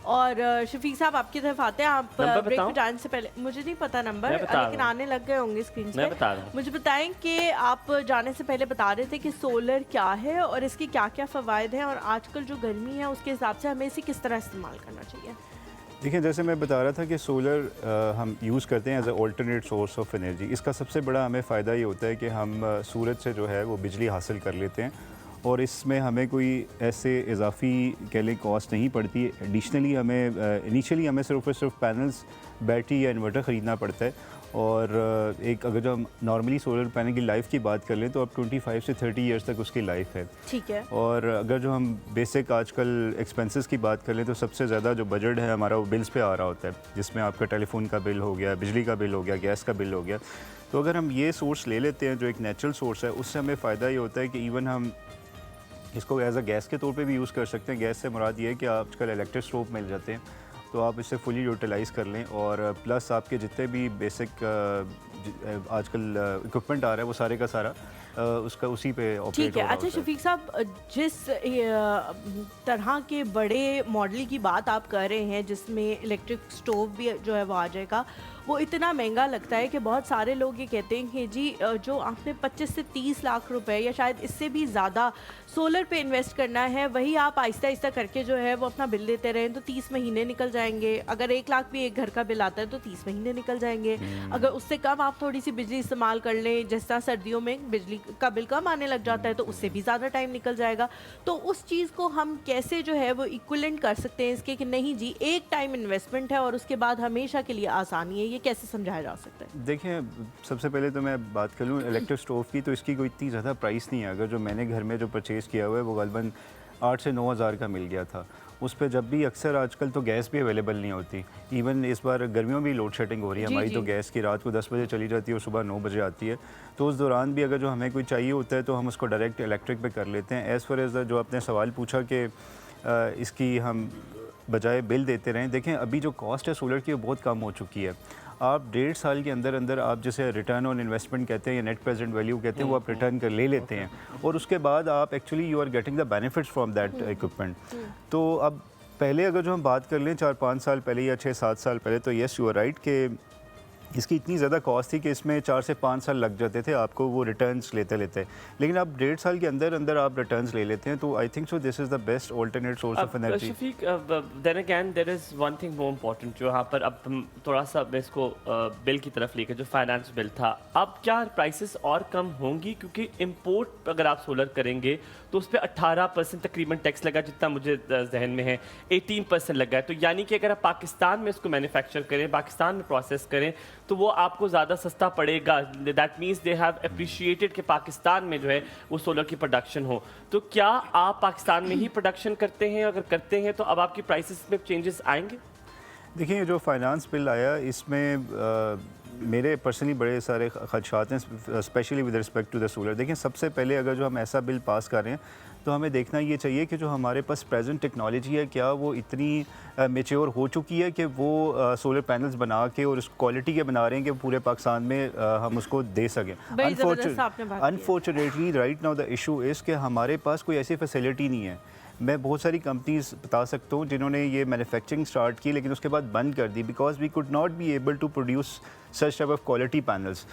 और शफीक साहब आपकी तरफ आते हैं। आप नंबर ब्रेक बताऊं? पे जाने से पहले, मुझे नहीं पता नंबर, मैं बता लेकिन रहा हूँ। आने लग गए होंगे स्क्रीन मैं पे। बता रहा हूँ। मुझे बताएं कि आप जाने से पहले बता रहे थे कि सोलर क्या है और इसके क्या क्या फ़वाइद हैं, और आजकल जो गर्मी है उसके हिसाब से हमें इसे किस तरह इस्तेमाल करना चाहिए। देखिए, जैसे मैं बता रहा था कि सोलर हम यूज़ करते हैं as a alternate source of energy. इसका सबसे बड़ा हमें फ़ायदा ये होता है कि हम सूरज से जो है वो बिजली हासिल कर लेते हैं और इसमें हमें कोई ऐसे इजाफी कह लें कॉस्ट नहीं पड़ती। एडिशनली हमें इनिशियली हमें सिर्फ और सिर्फ पैनल्स, बैटरी या इन्वर्टर ख़रीदना पड़ता है। और एक अगर जो हम नॉर्मली सोलर पैनल की लाइफ की बात कर लें तो अब 25 से 30 इयर्स तक उसकी लाइफ है। ठीक है। और अगर जो हम बेसिक आजकल एक्सपेंसेस की बात कर लें तो सबसे ज़्यादा जो बजट है हमारा वो बिल्स पे आ रहा होता है, जिसमें आपका टेलीफोन का बिल हो गया, बिजली का बिल हो गया, गैस का बिल हो गया। तो अगर हम ये सोर्स ले लेते हैं जो एक नेचुरल सोर्स है, उससे हमें फ़ायदा ये होता है कि इवन हम इसको एज अ गैस के तौर पे भी यूज़ कर सकते हैं। गैस से मुराद ये है कि आजकल इलेक्ट्रिक स्टोव मिल जाते हैं, तो आप इसे फुली यूटिलाइज़ कर लें। और प्लस आपके जितने भी बेसिक आजकल इक्विपमेंट आ रहा है वो सारे का सारा उसका उसी पे ऑपरेट ठीक हो है। रहा अच्छा होता है। शफीक साहब, जिस तरह के बड़े मॉडल की बात आप कर रहे हैं जिसमें इलेक्ट्रिक स्टोव भी जो है वो आ जाएगा, वो इतना महंगा लगता है कि बहुत सारे लोग ये कहते हैं कि जी जो आपने 25 से 30 लाख रुपए या शायद इससे भी ज़्यादा सोलर पे इन्वेस्ट करना है, वही आप आहिस्ता आहिस्ता करके जो है वो अपना बिल देते रहें तो 30 महीने निकल जाएंगे। अगर 1 लाख भी एक घर का बिल आता है तो 30 महीने निकल जाएंगे। अगर उससे कम आप थोड़ी सी बिजली इस्तेमाल कर लें, जिस तरह सर्दियों में बिजली का बिल कम आने लग जाता है तो उससे भी ज़्यादा टाइम निकल जाएगा। तो उस चीज़ को हम कैसे जो है वो इक्विवेलेंट कर सकते हैं इसके कि नहीं जी एक टाइम इन्वेस्टमेंट है और उसके बाद हमेशा के लिए आसानी है, ये कैसे समझाया जा सकता है? देखिए, सबसे पहले तो मैं बात कर लूँ इलेक्ट्रिक स्टोव की, तो इसकी कोई इतनी ज़्यादा प्राइस नहीं है। अगर जो मैंने घर में जो परचेज़ किया हुआ है वो ग़ालिबन 8 से 9 हज़ार का मिल गया था। उस पे जब भी अक्सर आजकल तो गैस भी अवेलेबल नहीं होती। इवन इस बार गर्मियों में भी लोड शेडिंग हो रही है जी, हमारी, जी। तो गैस की रात को 10 बजे चली जाती है और सुबह 9 बजे आती है। तो उस दौरान भी अगर जो हमें कोई चाहिए होता है तो हम उसको डायरेक्ट इलेक्ट्रिक पे कर लेते हैं। एज़ फार एज़ जो आपने सवाल पूछा कि इसकी हम बजाय बिल देते रहें, देखें अभी जो कॉस्ट है सोलर की वो बहुत कम हो चुकी है। आप 1.5 साल के अंदर अंदर आप जैसे रिटर्न ऑन इन्वेस्टमेंट कहते हैं या नेट प्रेजेंट वैल्यू कहते हैं, वो आप रिटर्न कर ले लेते हैं और उसके बाद आप actually you are getting the benefits from that equipment. तो अब पहले अगर जो हम बात कर लें 4-5 साल पहले या 6-7 साल पहले, तो येस यू आर राइट कि इसकी इतनी ज़्यादा कॉस्ट थी कि इसमें 4 से 5 साल लग जाते थे आपको वो रिटर्न्स लेते लेते। लेकिन अब 1.5 साल के अंदर अंदर आप रिटर्न्स ले लेते हैं, तो I think so this is the best alternate source of energy. Shafiq, then again there is one thing more important जो यहाँ पर अब हम थोड़ा सा अब इसको बिल की तरफ लेकर, जो फाइनेंस बिल था, अब क्या प्राइसेस और कम होंगी? क्योंकि इंपोर्ट अगर आप सोलर करेंगे तो उस पर 18% तकरीबन टैक्स लगा, जितना मुझे जहन में है 18% लगा है। तो यानी कि अगर आप पाकिस्तान में इसको मैन्युफैक्चर करें, पाकिस्तान में प्रोसेस करें, तो वो आपको ज़्यादा सस्ता पड़ेगा। That means they have appreciated कि पाकिस्तान में जो है वो सोलर की प्रोडक्शन हो। तो क्या आप पाकिस्तान में ही प्रोडक्शन करते हैं? अगर करते हैं तो अब आपकी प्राइसेस में चेंजेस आएंगे? देखिए, जो फाइनेंस बिल आया इसमें मेरे पर्सनली बड़े सारे खदशात हैं, specially with respect to the solar. देखिए, सबसे पहले अगर जो हम ऐसा बिल पास कर रहे हैं तो हमें देखना ये चाहिए कि जो हमारे पास प्रेजेंट टेक्नोलॉजी है क्या वो इतनी मेच्योर हो चुकी है कि वो सोलर पैनल्स बना के और उस क्वालिटी के बना रहे हैं कि पूरे पाकिस्तान में हम उसको दे सकें। बड़ी ज़बरदस्त आपने बात की है। Unfortunately right now the issue is कि हमारे पास कोई ऐसी फैसिलिटी नहीं है। मैं बहुत सारी कंपनीज बता सकता हूँ जिन्होंने ये मैन्युफैक्चरिंग स्टार्ट की लेकिन उसके बाद बंद कर दी, because we could not be able to produce such type of quality panels.